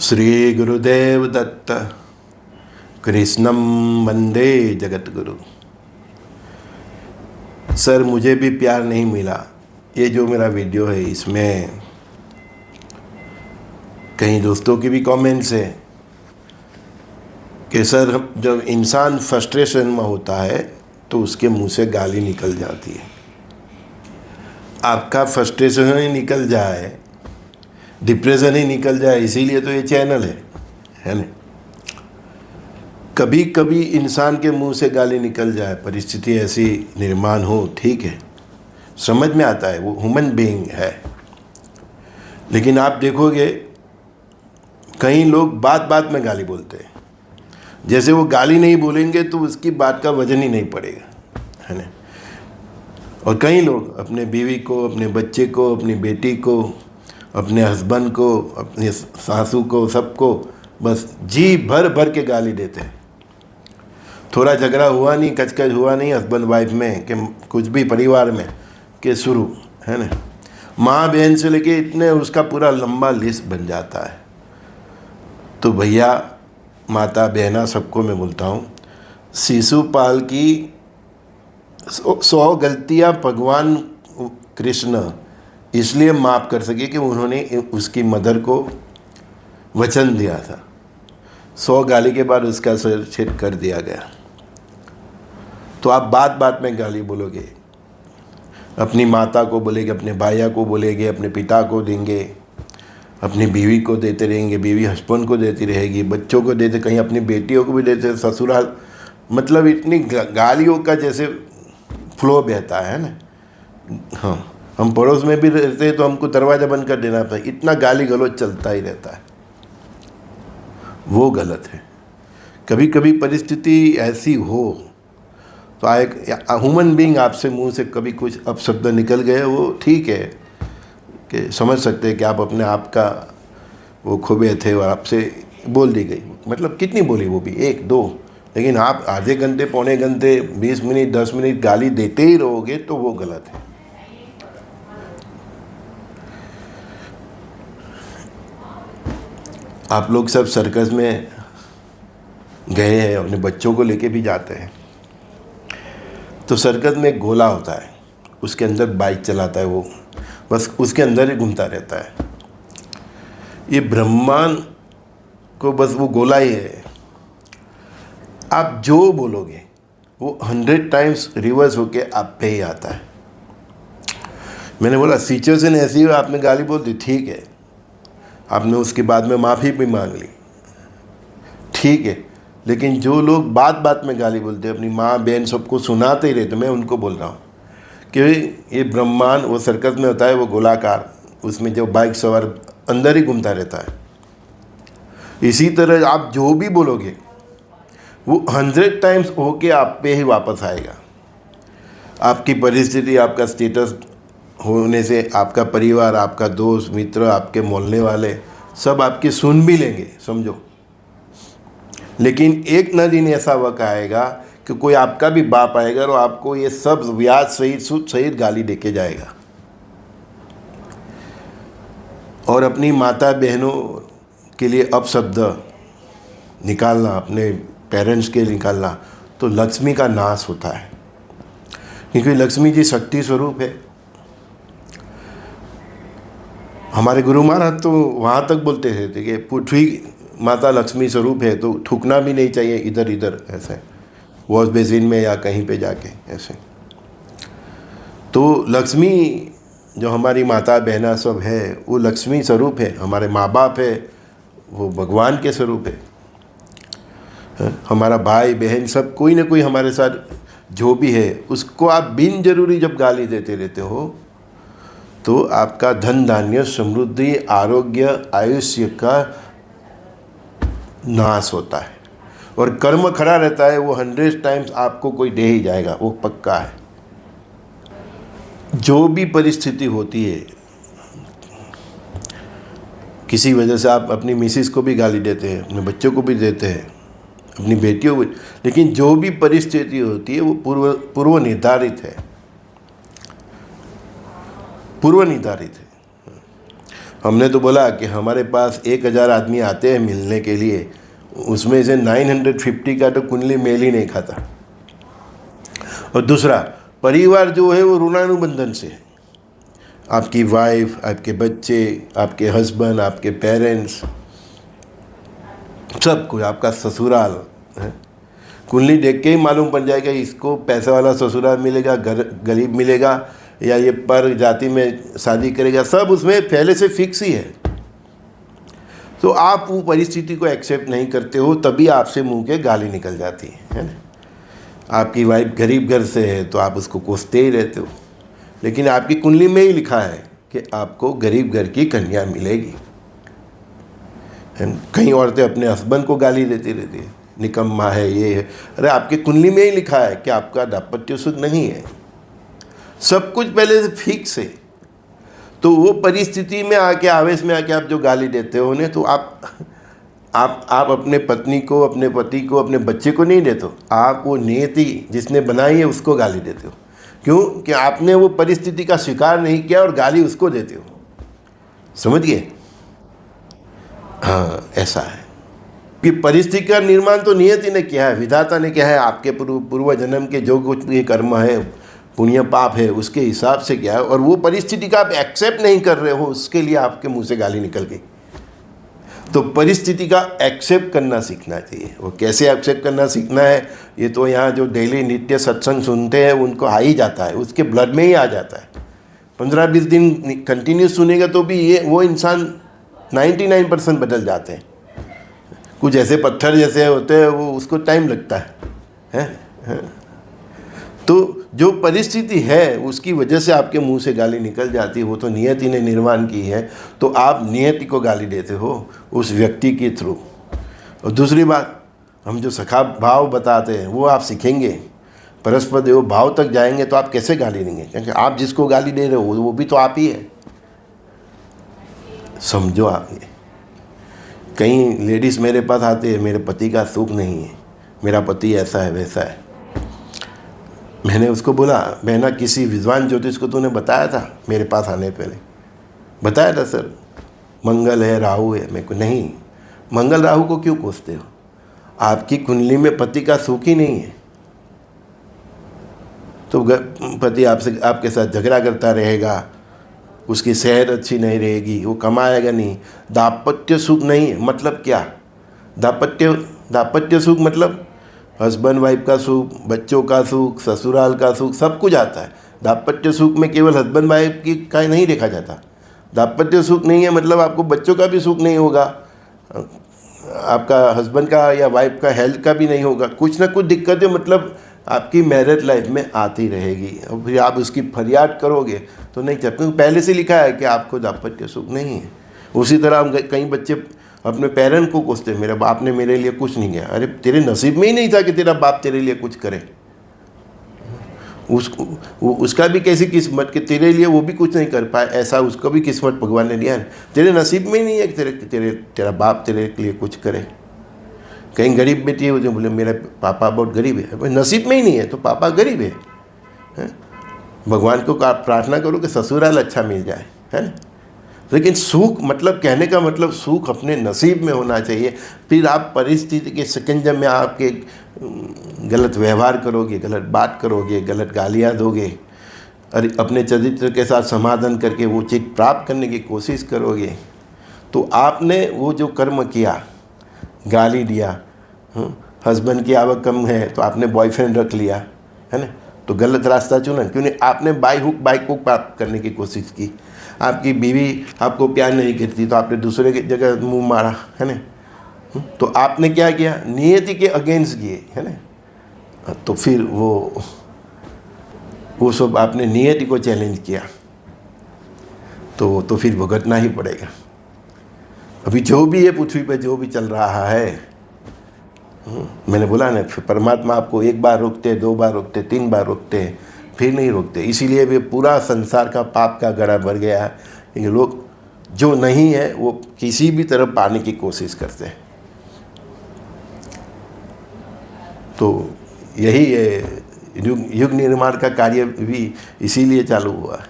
श्री गुरुदेव दत्त कृष्णम वंदे Jagat Guru. Sir मुझे भी प्यार नहीं मिला। ये जो मेरा वीडियो है इसमें कई दोस्तों की भी कमेंट्स है कि सर जब इंसान फ्रस्ट्रेशन में होता है तो उसके मुंह से गाली निकल जाती है। आपका फ्रस्ट्रेशन ही निकल जाए, डिप्रेशन ही निकल जाए, इसीलिए तो ये चैनल है ना। कभी कभी इंसान के मुंह से गाली निकल जाए, परिस्थिति ऐसी निर्माण हो, ठीक है, समझ में आता है, वो ह्यूमन बीइंग है। लेकिन आप देखोगे कई लोग बात बात में गाली बोलते हैं, जैसे वो गाली नहीं बोलेंगे तो उसकी बात का वजन ही नहीं पड़ेगा, है ना। और कई लोग अपने बीवी को, अपने बच्चे को, अपनी बेटी को, अपने हस्बैंड को, अपने सासू को, सबको बस जी भर भर के गाली देते हैं। थोड़ा झगड़ा हुआ नहीं, कचकच हुआ नहीं हस्बैंड वाइफ में कि कुछ भी परिवार में के शुरू, है ना, माँ बहन से लेके इतने उसका पूरा लंबा लिस्ट बन जाता है। तो भैया माता बहना सबको मैं बोलता हूँ, शिशुपाल की 100 गलतियाँ भगवान कृष्ण इसलिए माफ़ कर सके कि उन्होंने उसकी मदर को वचन दिया था। 100 गाली के बाद उसका सिर छेद कर दिया गया। तो आप बात बात में गाली बोलोगे, अपनी माता को बोलेंगे, अपने भाइया को बोलेंगे, अपने पिता को देंगे, अपनी बीवी को देते रहेंगे, बीवी हस्बैंड को देती रहेगी, बच्चों को देते, कहीं अपनी बेटियों को भी देते, ससुराल, मतलब इतनी गालियों का जैसे फ्लो बहता है ना। हाँ, हम पड़ोस में भी रहते हैं तो हमको दरवाज़ा बंद कर देना पड़ता है, इतना गाली गलौज चलता ही रहता है। वो गलत है। कभी कभी परिस्थिति ऐसी हो तो एक ह्यूमन बीइंग आपसे मुंह से कभी कुछ अपशब्द निकल गए, वो ठीक है कि समझ सकते हैं कि आप अपने आप का वो खोबे थे और आपसे बोल दी गई, मतलब कितनी बोली, वो भी 1-2, लेकिन आप आधे घंटे, पौने घंटे, 20 मिनट, 10 मिनट गाली देते ही रहोगे तो वो गलत है। आप लोग सब सर्कस में गए हैं, अपने बच्चों को लेके भी जाते हैं, तो सर्कस में एक गोला होता है, उसके अंदर बाइक चलाता है वो, बस उसके अंदर ही घूमता रहता है। ये ब्रह्मांड को बस वो गोला ही है। आप जो बोलोगे वो 100 टाइम्स रिवर्स होके आप पे ही आता है। मैंने बोला सिचुएशन ऐसी हो, आपने गाली बोल दी, ठीक है, आपने उसके बाद में माफ़ी भी मांग ली, ठीक है, लेकिन जो लोग बात बात में गाली बोलते हैं, अपनी माँ बहन सबको सुनाते ही रहते, मैं उनको बोल रहा हूँ कि ये ब्रह्मांड वो सर्कस में होता है, वो गोलाकार, उसमें जो बाइक सवार अंदर ही घूमता रहता है। इसी तरह आप जो भी बोलोगे वो 100 टाइम्स होके आप पे ही वापस आएगा। आपकी परिस्थिति, आपका स्टेटस होने से आपका परिवार, आपका दोस्त मित्र, आपके मोहल्ले वाले सब आपकी सुन भी लेंगे, समझो। लेकिन एक न दिन ऐसा वक्त आएगा कि कोई आपका भी बाप आएगा और आपको ये सब ब्याज सहित सूद सहित गाली देके जाएगा। और अपनी माता बहनों के लिए अपशब्द निकालना, अपने पेरेंट्स के लिए निकालना, तो लक्ष्मी का नाश होता है, क्योंकि लक्ष्मी जी शक्ति स्वरूप है। हमारे गुरु महाराज तो वहाँ तक बोलते थे कि पृथ्वी माता लक्ष्मी स्वरूप है, तो थूकना भी नहीं चाहिए इधर इधर, ऐसे वॉश बेसिन में या कहीं पे जाके ऐसे। तो लक्ष्मी जो हमारी माता बहना सब है वो लक्ष्मी स्वरूप है, हमारे माँ बाप है वो भगवान के स्वरूप है। हमारा भाई बहन सब कोई ना कोई हमारे साथ जो भी है, उसको आप बिन जरूरी जब गाली देते रहते हो तो आपका धन धान्य, समृद्धि, आरोग्य, आयुष्य का नाश होता है। और कर्म खड़ा रहता है, वो 100 टाइम्स आपको कोई दे ही जाएगा, वो पक्का है। जो भी परिस्थिति होती है, किसी वजह से आप अपनी मिसेस को भी गाली देते हैं, अपने बच्चों को भी देते हैं, अपनी बेटियों को, लेकिन जो भी परिस्थिति होती है वो पूर्व निर्धारित है, पूर्व निर्धारित है। हमने तो बोला कि हमारे पास 1000 आदमी आते हैं मिलने के लिए, उसमें से 950 का तो कुंडली मेल ही नहीं खाता। और दूसरा, परिवार जो है वो ऋणानुबंधन से है। आपकी वाइफ, आपके बच्चे, आपके हस्बैंड, आपके पेरेंट्स, सब कुछ, आपका ससुराल है। कुंडली देख के ही मालूम पड़ जाएगा इसको पैसा वाला ससुराल मिलेगा, गरीब मिलेगा, या ये पर जाति में शादी करेगा, सब उसमें पहले से फिक्स ही है। तो आप वो परिस्थिति को एक्सेप्ट नहीं करते हो, तभी आपसे मुंह के गाली निकल जाती है ना। आपकी वाइफ गरीब घर से है तो आप उसको कोसते ही रहते हो, लेकिन आपकी कुंडली में ही लिखा है कि आपको गरीब घर की कन्या मिलेगी। कई औरतें अपने हस्बैंड को गाली देती रहती है, निकम्मा है, ये है। अरे आपकी कुंडली में ही लिखा है कि आपका दाम्पत्य सुख नहीं है, सब कुछ पहले से फिक्स है। तो वो परिस्थिति में आके, आवेश में आके आप जो गाली देते हो उन्हें, तो आप अपने पत्नी को, अपने पति को, अपने बच्चे को नहीं देते हो, आप वो नियति जिसने बनाई है उसको गाली देते हो। क्यों? कि आपने वो परिस्थिति का स्वीकार नहीं किया और गाली उसको देते हो। समझ गए? हाँ, ऐसा है कि परिस्थिति का निर्माण तो नियति ने किया है, विधाता ने किया है। आपके पूर्व जन्म के जो कुछ भी कर्म है, पुण्य पाप है, उसके हिसाब से किया है, और वो परिस्थिति का आप एक्सेप्ट नहीं कर रहे हो, उसके लिए आपके मुंह से गाली निकल गई। तो परिस्थिति का एक्सेप्ट करना सीखना चाहिए। वो कैसे एक्सेप्ट करना सीखना है, ये तो यहाँ जो डेली नित्य सत्संग सुनते हैं उनको आ ही जाता है, उसके ब्लड में ही आ जाता है। 15-20 दिन कंटिन्यू सुनेगा तो भी ये वो इंसान 99% बदल जाते हैं। कुछ ऐसे पत्थर जैसे होते हैं, वो उसको टाइम लगता है। तो जो परिस्थिति है उसकी वजह से आपके मुंह से गाली निकल जाती है, वो तो नियति ने निर्माण की है। तो आप नियति को गाली देते हो उस व्यक्ति के थ्रू। और दूसरी बात, हम जो सखा भाव बताते हैं वो आप सीखेंगे, परस्पर देव भाव तक जाएंगे तो आप कैसे गाली देंगे? क्योंकि आप जिसको गाली दे रहे हो वो भी तो आप ही है। समझो आप ये। कई लेडीज़ मेरे पास आते हैं, मेरे पति का सुख नहीं है, मेरा पति ऐसा है वैसा है। मैंने उसको बोला, बहना किसी विद्वान ज्योतिष को तूने बताया था मेरे पास आने पहले? बताया था सर, मंगल है, राहु है। मैं को नहीं, मंगल राहु को क्यों कोसते हो? आपकी कुंडली में पति का सुख ही नहीं है, तो पति आपके साथ झगड़ा करता रहेगा, उसकी सेहत अच्छी नहीं रहेगी, वो कमाएगा नहीं। दाम्पत्य सुख नहीं है मतलब क्या? दाम्पत्य सुख मतलब हस्बैंड वाइफ का सुख, बच्चों का सुख, ससुराल का सुख, सब कुछ आता है। दाम्पत्य सुख में केवल हस्बैंड वाइफ की का नहीं देखा जाता। दाम्पत्य सुख नहीं है मतलब आपको बच्चों का भी सुख नहीं होगा, आपका हस्बैंड का या वाइफ का हेल्थ का भी नहीं होगा। कुछ ना कुछ दिक्कतें मतलब आपकी मैरिड लाइफ में आती रहेगी, और फिर आप उसकी फरियाद करोगे तो नहीं चल, क्योंकि पहले से लिखा है कि आपको दाम्पत्य सुख नहीं है। उसी तरह हम कई बच्चे अपने पेरेंट को कोसते, मेरे बाप ने मेरे लिए कुछ नहीं किया। अरे तेरे नसीब में ही नहीं था कि तेरा बाप तेरे लिए कुछ करे। उसका भी कैसी किस्मत कि तेरे लिए वो भी कुछ नहीं कर पाए, ऐसा उसको भी किस्मत भगवान ने दिया है। तेरे नसीब में ही नहीं है कि तेरा बाप तेरे लिए कुछ करे। कहीं गरीब बेटी है जो बोले मेरा पापा बहुत गरीब है, नसीब में ही नहीं है तो पापा गरीब है। भगवान को प्रार्थना करो कि ससुराल अच्छा मिल जाए, है ना। लेकिन सुख मतलब, कहने का मतलब सुख अपने नसीब में होना चाहिए। फिर आप परिस्थिति के शिकंजे में आपके गलत व्यवहार करोगे, गलत बात करोगे, गलत गालियाँ दोगे, और अपने चरित्र के साथ समाधान करके वो चीज़ प्राप्त करने की कोशिश करोगे, तो आपने वो जो कर्म किया, गाली दिया, हस्बैंड की आवक कम है तो आपने बॉयफ्रेंड रख लिया, है ना, तो गलत रास्ता चुना। क्यों नहीं? आपने बाई हुक प्राप्त करने की कोशिश की। आपकी बीवी आपको प्यार नहीं करती तो आपने दूसरे की जगह मुंह मारा, है ना। तो आपने क्या किया? नियति के अगेंस्ट किए, है ना। तो फिर वो सब आपने नियति को चैलेंज किया, तो फिर भुगतना ही पड़ेगा। अभी जो भी है पृथ्वी पर जो भी चल रहा है, मैंने बोला ना, परमात्मा आपको एक बार रोकते, 2 बार रोकते, 3 बार रोकते, फिर नहीं रोकते। इसीलिए भी पूरा संसार का पाप का गड़ा भर गया है, क्योंकि लोग जो नहीं है वो किसी भी तरफ पाने की कोशिश करते हैं। तो यही है, युग निर्माण का कार्य भी इसीलिए चालू हुआ है।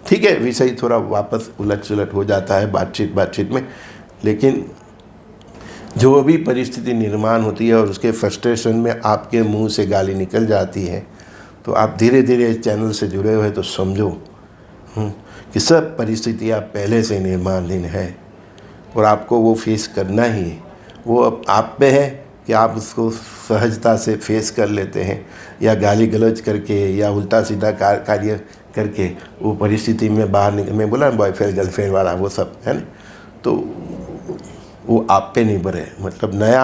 ठीक है, विषय थोड़ा वापस उलट सुलट हो जाता है बातचीत में, लेकिन जो भी परिस्थिति निर्माण होती है और उसके फ्रस्ट्रेशन में आपके मुंह से गाली निकल जाती है, तो आप धीरे धीरे इस चैनल से जुड़े हुए तो समझो कि सब परिस्थितियाँ पहले से निर्माणाधीन है और आपको वो फेस करना ही है। वो अब आप पे है कि आप उसको सहजता से फेस कर लेते हैं या गाली गलौज करके या उल्टा सीधा कार्य करके वो परिस्थिति में बाहर निकल, मैं बोला बॉयफ्रेंड गर्लफ्रेंड वाला वो सब है ना, तो वो आप पे निर्भर है। मतलब नया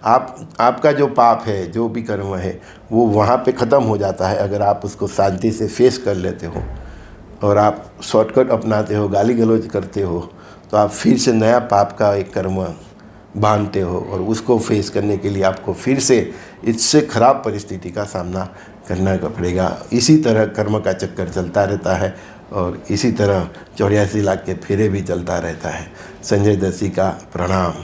आपका जो पाप है, जो भी कर्म है, वो वहाँ पे ख़त्म हो जाता है अगर आप उसको शांति से फेस कर लेते हो और आप शॉर्टकट अपनाते हो, गाली गलौज करते हो, तो आप फिर से नया पाप का एक कर्म बांधते हो और उसको फेस करने के लिए आपको फिर से इससे ख़राब परिस्थिति का सामना करना पड़ेगा। इसी तरह कर्म का चक्कर चलता रहता है और इसी तरह 84 लाख के फेरे भी चलता रहता है। संजय दत्त का प्रणाम।